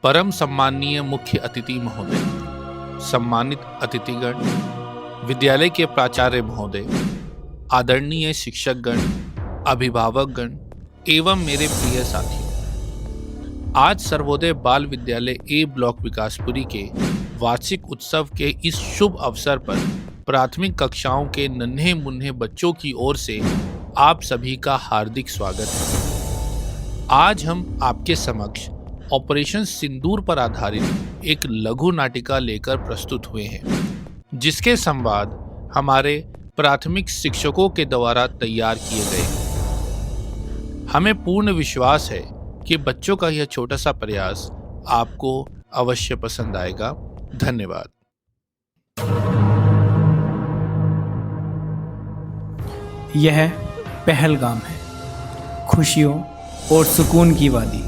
परम सम्माननीय मुख्य अतिथि महोदय, सम्मानित अतिथिगण, विद्यालय के प्राचार्य महोदय, आदरणीय शिक्षकगण, अभिभावकगण एवं मेरे प्रिय साथियों, आज सर्वोदय बाल विद्यालय ए ब्लॉक विकासपुरी के वार्षिक उत्सव के इस शुभ अवसर पर प्राथमिक कक्षाओं के नन्हे मुन्ने बच्चों की ओर से आप सभी का हार्दिक स्वागत है। आज हम आपके समक्ष ऑपरेशन सिंदूर पर आधारित एक लघु नाटिका लेकर प्रस्तुत हुए हैं, जिसके संवाद हमारे प्राथमिक शिक्षकों के द्वारा तैयार किए गए। हमें पूर्ण विश्वास है कि बच्चों का यह छोटा सा प्रयास आपको अवश्य पसंद आएगा। धन्यवाद। यह पहलगाम है, खुशियों और सुकून की वादी।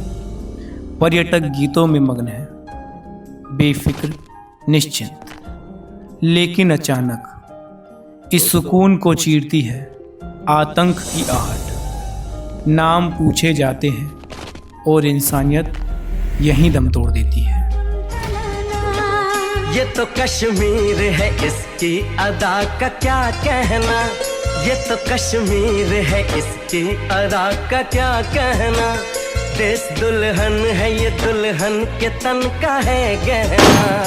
पर्यटक गीतों में मग्न है, बेफिक्र निश्चिंत। लेकिन अचानक इस सुकून को चीरती है आतंक की आहट। नाम पूछे जाते हैं और इंसानियत यहीं दम तोड़ देती है। ये तो कश्मीर है, इसकी अदा का क्या कहना। ये तो कश्मीर है, इसकी अदा का क्या कहना। देश दुल्हन है, ये दुल्हन के तन का है गहना।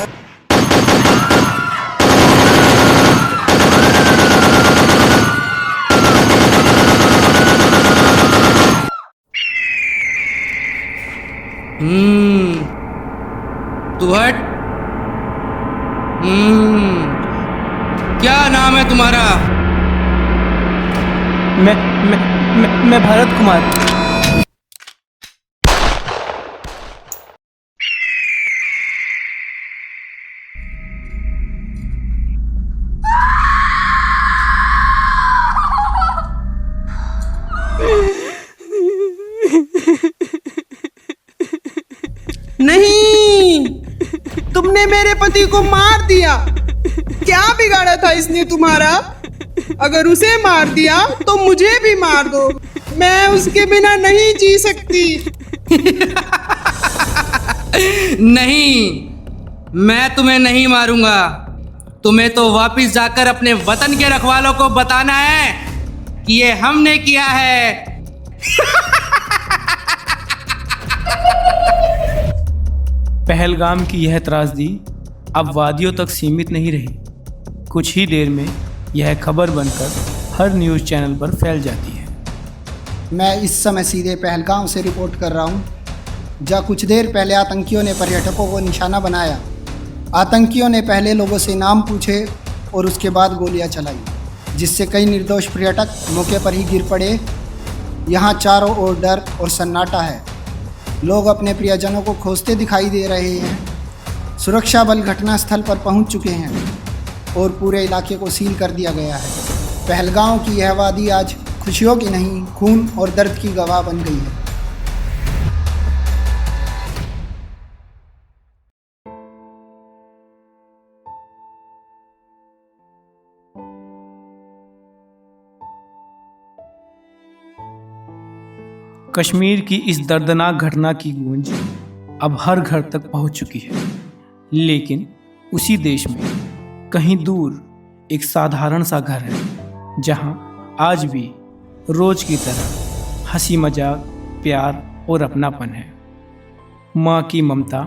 तू हट। क्या नाम है तुम्हारा? मैं भरत कुमार। नहीं, तुमने मेरे पति को मार दिया। क्या बिगाड़ा था इसने तुम्हारा? अगर उसे मार दिया तो मुझे भी मार दो। मैं उसके बिना नहीं जी सकती। नहीं, मैं तुम्हें नहीं मारूंगा। तुम्हें तो वापिस जाकर अपने वतन के रखवालों को बताना है कि ये हमने किया है। पहलगाम की यह त्रासदी अब वादियों तक सीमित नहीं रही। कुछ ही देर में यह खबर बनकर हर न्यूज़ चैनल पर फैल जाती है। मैं इस समय सीधे पहलगाम से रिपोर्ट कर रहा हूँ, जहाँ कुछ देर पहले आतंकियों ने पर्यटकों को निशाना बनाया। आतंकियों ने पहले लोगों से नाम पूछे और उसके बाद गोलियाँ चलाई, जिससे कई निर्दोष पर्यटक मौके पर ही गिर पड़े। यहाँ चारों ओर डर और सन्नाटा है। लोग अपने प्रियजनों को खोजते दिखाई दे रहे हैं। सुरक्षा बल घटनास्थल पर पहुंच चुके हैं और पूरे इलाके को सील कर दिया गया है। पहलगाम की यह वादी आज खुशियों की नहीं, खून और दर्द की गवाह बन गई है। कश्मीर की इस दर्दनाक घटना की गूंज अब हर घर तक पहुंच चुकी है। लेकिन उसी देश में कहीं दूर एक साधारण सा घर है, जहां आज भी रोज की तरह हंसी मजाक, प्यार और अपनापन है। माँ की ममता,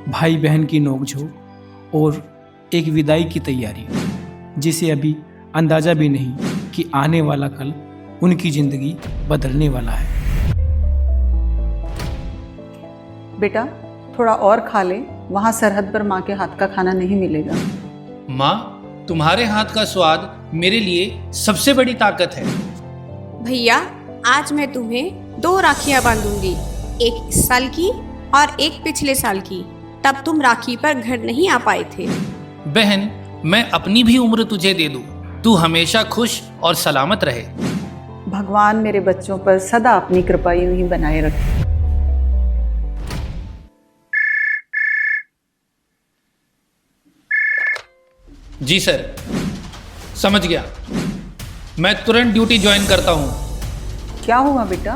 भाई बहन की नोकझोंक और एक विदाई की तैयारी, जिसे अभी अंदाज़ा भी नहीं कि आने वाला कल उनकी ज़िंदगी बदलने वाला है। बेटा, थोड़ा और खा ले, वहाँ सरहद पर माँ के हाथ का खाना नहीं मिलेगा। माँ, तुम्हारे हाथ का स्वाद मेरे लिए सबसे बड़ी ताकत है। भैया, आज मैं तुम्हें 2 राखियाँ बांधूंगी, एक इस साल की और एक पिछले साल की। तब तुम राखी पर घर नहीं आ पाए थे। बहन, मैं अपनी भी उम्र तुझे दे दूँ। तू हमेशा खुश और सलामत रहे। भगवान मेरे बच्चों पर सदा अपनी कृपा यूं ही बनाए रखे। जी सर, समझ गया। मैं तुरंत ड्यूटी ज्वाइन करता हूँ। क्या हुआ बेटा?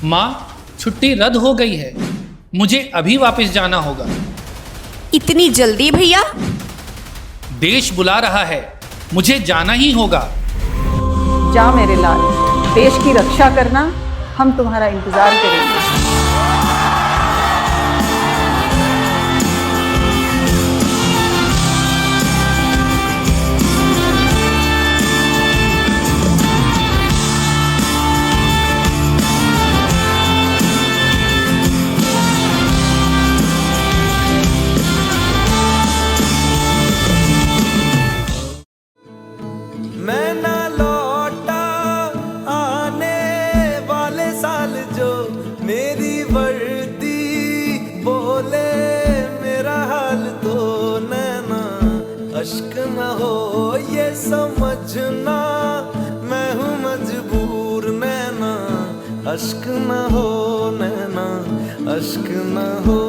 माँ, छुट्टी रद्द हो गई है। मुझे अभी वापस जाना होगा। इतनी जल्दी भैया? देश बुला रहा है, मुझे जाना ही होगा। जा मेरे लाल, देश की रक्षा करना, हम तुम्हारा इंतजार करेंगे। मैं ना लौटा आने वाले साल जो मेरी वर्दी बोले मेरा हाल तो नैना अश्क न हो ये समझना मैं हूँ मजबूर नैना अश्क न हो नैना अश्क न हो।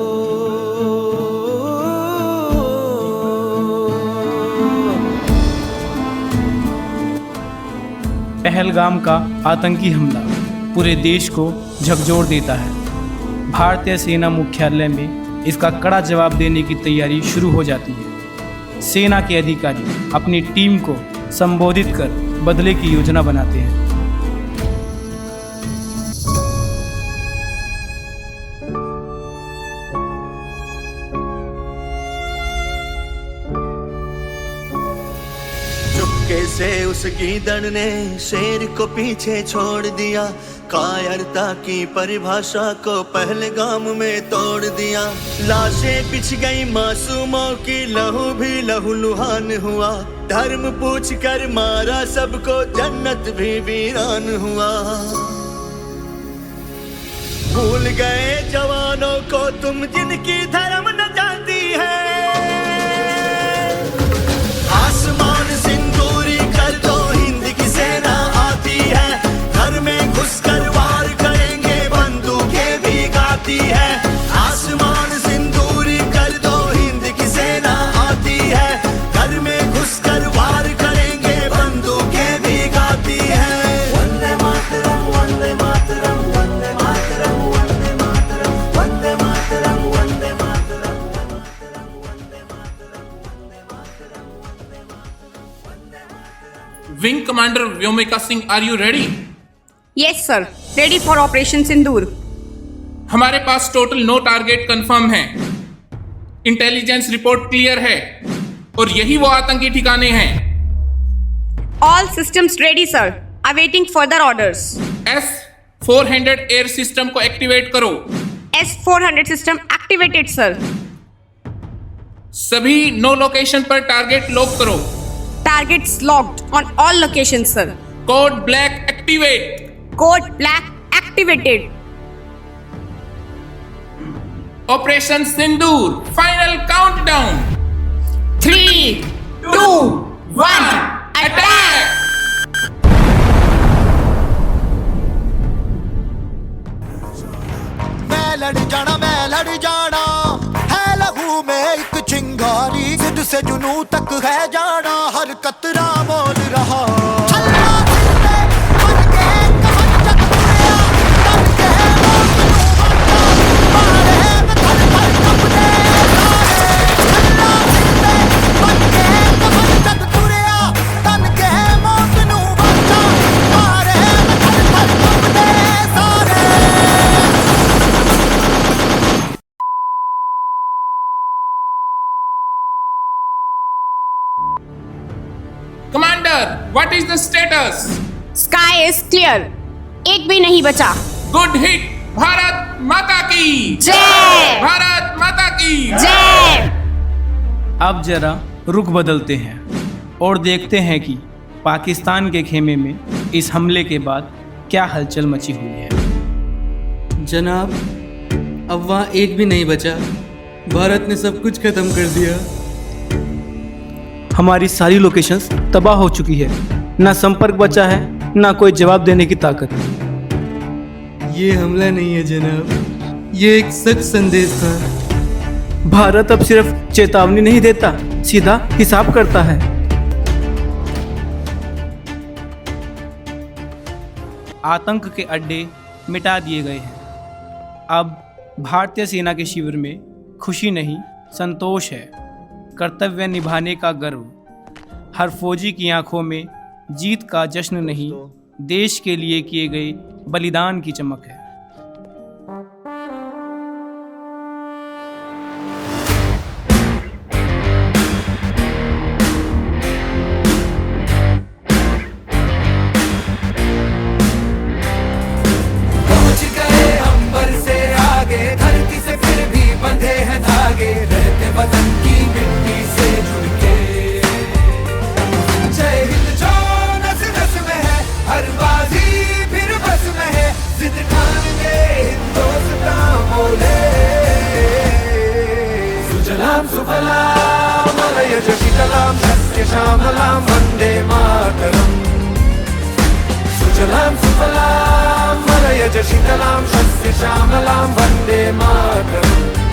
पहलगाम का आतंकी हमला पूरे देश को झकझोर देता है। भारतीय सेना मुख्यालय में इसका कड़ा जवाब देने की तैयारी शुरू हो जाती है। सेना के अधिकारी अपनी टीम को संबोधित कर बदले की योजना बनाते हैं। चुपके से उस गीदड़ ने शेर को पीछे छोड़ दिया, कायरता की परिभाषा को पहलगाम में तोड़ दिया। लाशें बिछ गई मासूमों की, लहू भी लहूलुहान हुआ। धर्म पूछ कर मारा सबको, जन्नत भी वीरान हुआ। भूल गए जवानों को तुम जिनकी धर्म न जानती है। आसमान सिंदूरी कर दो, हिंद की सेना आती है। घर में घुसकर वार करेंगे, बंदूकें भी गाती है। आसमान सिंदूरी कर दो, हिंद की सेना आती है। घर में घुसकर वार करेंगे, बंदूकें भी गाती है। वंदे मातरम वंदे मातरम वंदे मातरम वंदे मातरम वंदे मातरम वंदे मातरम वंदे मातरम। Wing commander Vyomika Singh, are you ready? Yes sir, ready for operation Sindoor. हमारे पास टोटल 9 टारगेट कंफर्म हैं। इंटेलिजेंस रिपोर्ट क्लियर है और यही वो आतंकी ठिकाने हैं। All systems ready sir, awaiting further orders. S-400 air system को एक्टिवेट करो। S-400 system activated sir. सभी 9 लोकेशन पर टारगेट लॉक करो। Targets locked on all location sir. Code black activate. Code black activated. Operation Sindoor final countdown. 3, 2, 1 attack. मैं लड़ जाना है लहू में एक चिंगारी। जिद से जुनू तक है जाना, हर कतरा बोल रहा। Commander, what is the status? Sky is clear, एक भी नहीं बचा। Good hit. भारत माता की जय। भारत माता की जय। अब जरा रुख बदलते हैं और देखते हैं कि पाकिस्तान के खेमे में इस हमले के बाद क्या हलचल मची हुई है। जनाब, अब वहाँ एक भी नहीं बचा। भारत ने सब कुछ खत्म कर दिया। हमारी सारी लोकेशंस तबाह हो चुकी है, ना संपर्क बचा है, ना कोई जवाब देने की ताकत। ये हमला नहीं है जनाब, ये एक सख्त संदेश था। भारत अब सिर्फ चेतावनी नहीं देता, सीधा हिसाब करता है। आतंक के अड्डे मिटा दिए गए हैं। अब भारतीय सेना के शिविर में खुशी नहीं, संतोष है, कर्तव्य निभाने का गर्व। हर फौजी की आंखों में जीत का जश्न नहीं, देश के लिए किए गए बलिदान की चमक है। वतन की मिट्टी से जुड़ के जय हिंद जो नस नस में है, हर बाजी फिर बस में है, जिद ठान के हिंदुस्तान बोले। सुजलाम सुफलाम मलयज शीतलाम सस्य श्यामलाम वंदे मातरम। सुजलाम सुफलाम मलयज शीतलाम सस्य श्यामलाम वंदे मातरम।